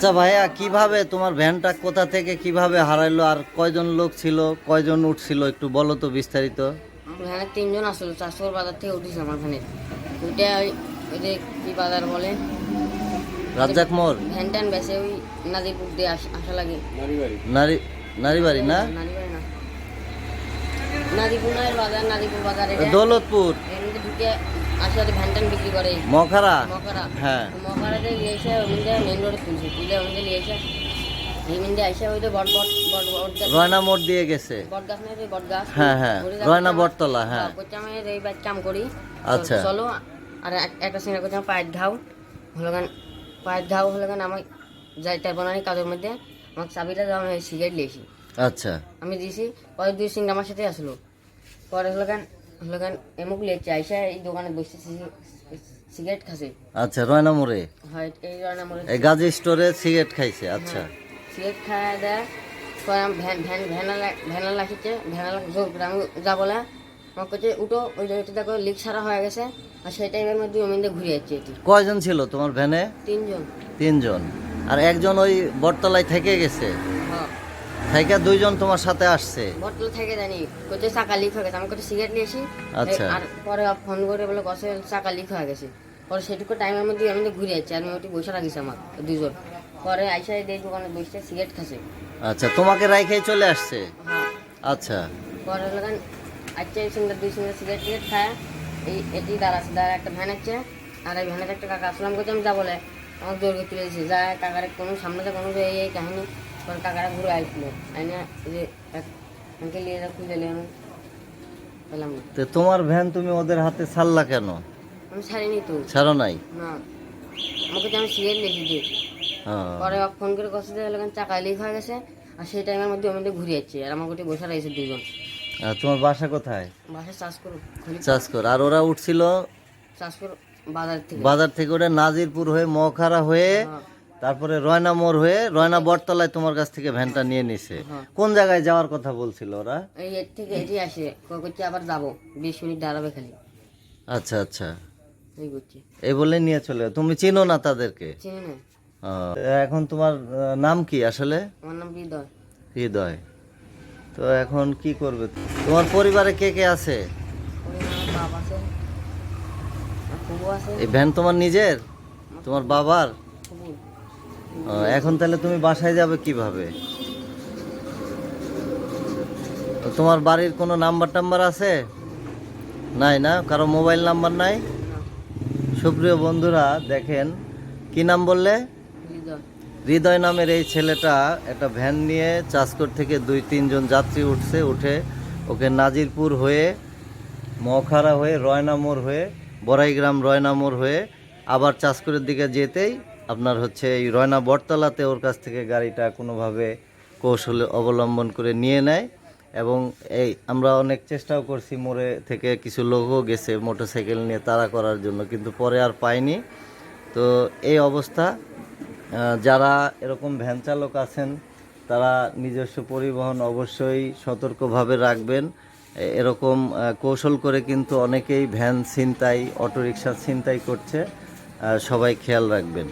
আচ্ছা ভাইয়া, কিভাবে তোমার ভ্যানটা কোথা থেকে কিভাবে হারাইলো, আর কয়জন লোক ছিল, কয়জন উঠছিল, একটু বলো তো বিস্তারিত। ভ্যানে তিনজন আসলো, 400 বাজার থেকে উঠেছে আমার ভ্যানে। ওইটা ওই যে কি বাজার বলে, রাজ্জাক মোড়, ভ্যান ট্যান বেসে ওই নাজিপুর দিয়ে আসা লাগে। নারী নারীবাড়ি না, নাজিবাড়ি না, নাজিপুর নয় বাজার, নাজিপুর বাজার এটা দৌলতপুর, এর মধ্যে ঢুকে আসে ওদের ভ্যান ট্যান বিক্রি করে মখারা। মকরা। হ্যাঁ মকরাতে নিয়ে এসে ওমিনটা মেন রোডে তুলছে, তুলে ওমিনটা নিয়ে এসে রিমিন্ডে এসে ওই যে বট বট বট বট রয়না মোড় দিয়ে গেছে। বট গাছ নেই, বট গাছ। হ্যাঁ হ্যাঁ, রয়না বটতলা। হ্যাঁ করছে আমি এই বাইক কাম করি। আচ্ছা। চলো, আর একটা সিঙ্গা করছে আমার পায়ের ঘাও হলো গান, পায়ের ঘাও হলো গান আমার যাইতে পারবো না কাজের মধ্যে। আমাকে চাবিটা দেওয়া, আমি সিগারেট নিয়েছি, আচ্ছা আমি দিয়েছি। পরে 2 সিঙ্গা আমার সাথে আসলো। পরে হলো গান এমুক লিয়েছে আইসা এই দোকানে বসে সিগারেট খাসে। আচ্ছা, রয়না মোড়ে হয় এই রান্না মনে এই গাজী স্টোরে সিগারেট খাইছে। আচ্ছা সিগারেট খাওয়া দেয়। পরে আমি ভ্যানা লাগিয়েছে, ভ্যানা জোর করে আমি যা বলে আমার কাছে উঠো, ওই জায়গাটা দেখো লিক সারা হয়ে গেছে। আর সেই টাইমের মধ্যে ওমিন্দে ঘুরে যাচ্ছে এটি। কয়জন ছিল তোমার ভ্যানে? 3 জন। 3 জন, আর একজন ওই বটতলায় থেকে গেছে। হ্যাঁ, থেকে 2 জন তোমার সাথে আসছে। বটল থেকে জানি কোথায় চাকা লিক হয়ে গেছে, আমি কোথায় সিগারেট নিয়েছি। আচ্ছা। আর পরে ফোন করে বলে কষে চাকা লিক হয়ে গেছে। পরে সেটুকু টাইমের মধ্যে আমি ঘুরে যাচ্ছি, আমি ওটি বসে রাখিছি আমার 2 জন। পরে আইসা এই দোকানে বসে সিগারেট খাসে। আচ্ছা, তোমাকে রাইখাই চলে আসছে। হ্যাঁ, আচ্ছা পরে হলো আচ্ছা এই সিঙ্গার 2 সিঙ্গার সিগারেট টিগারেট খায় এই এটি দাঁড়াচ্ছে, দাঁড়া একটা ভ্যান আছে। আর এই ভ্যানের একটা কাকা আসলাম করছে, আমি যা বলে আমার জোর করে তুলে দিয়েছি, যা কাকারে কোনো সামনে কোনো এই কাহিনী। পরে কাকারা ঘুরে আসলো, আইনা যে আমাকে নিয়ে যা খুঁজে নিয়ে আমি পেলাম না। তো তোমার ভ্যান তুমি ওদের হাতে ছাড়লা কেন? আমি ছাড়িনি তো, ছাড়ো নাই? না, আমাকে তো আমি সিগারেট নিয়েছি যে। হ্যাঁ। পরে ফোন করে কষে দিয়ে চাকা লিক হয়ে গেছে। আর সেই টাইমের মধ্যে আমি ঘুরে যাচ্ছি, আর আমার গোটে বসে রয়েছে 2 জন। আর তোমার বাসা কোথায়? বাসায় চাষ করো, চাষকর। আর ওরা উঠছিল চাষ করো বাজার থেকে। বাজার থেকে, ওটা নাজিরপুর হয়ে, মখারা হয়ে, হ্যাঁ, তারপরে রয়না মোড় হয়ে, রয়না বটতলায় তোমার কাছ থেকে ভ্যানটা নিয়ে নিছে। হ্যাঁ। কোন জায়গায় যাওয়ার কথা বলছিল ওরা? এই এর থেকে এটি আসে করছে, আবার যাবো 20 মিনিট দাঁড়াবে খালি, আচ্ছা আচ্ছা, এই করছে। এই বলে নিয়ে চলে তুমি চিনো না তাদেরকে? চিনি না, এখন তোমার নাম কি আসলে? আমার নাম হৃদয়। হৃদয়। তো এখন কি করবে? তোমার পরিবারে কে কে আছে? আমার বাপ আছে, আর ফুবু আছে। এই ভ্যান তোমার নিজের, তোমার বাবার? ফুবু। এখন তাহলে তুমি বাসায় যাবে কিভাবে? তো তোমার বাড়ির কোনো নাম্বার টাম্বার আছে? নাই না, কারো মোবাইল নাম্বার নাই? না, সুপ্রিয় বন্ধুরা দেখেন, কি নাম বললে? হৃদয়। হৃদয় নামের এই ছেলেটা একটা ভ্যান নিয়ে চাষকর থেকে 2-3 জন যাত্রী উঠছে, উঠে ওকে নাজিরপুর হয়ে, মখারা হয়ে, রয়না মোড় হয়ে, বড়াইগ্রাম রয়না মোড় হয়ে আবার চাষকরের দিকে যেতেই আপনার হচ্ছে এই রয়না বটতলাতে ওর কাছ থেকে গাড়িটা কোনোভাবে কৌশল অবলম্বন করে নিয়ে নেয়। এবং এই আমরা অনেক চেষ্টাও করছি, মোড়ে থেকে কিছু লোকও গেছে মোটরসাইকেল নিয়ে তাড়া করার জন্য, কিন্তু পরে আর পাইনি। তো এই অবস্থা। যারা এরকম ভ্যান চালক আছেন তারা নিজস্ব পরিবহন অবশ্যই সতর্কভাবে রাখবেন। এরকম কৌশল করে কিন্তু অনেকেই ভ্যান ছিনতাই, অটোরিকশা ছিনতাই করছে। সবাই খেয়াল রাখবেন।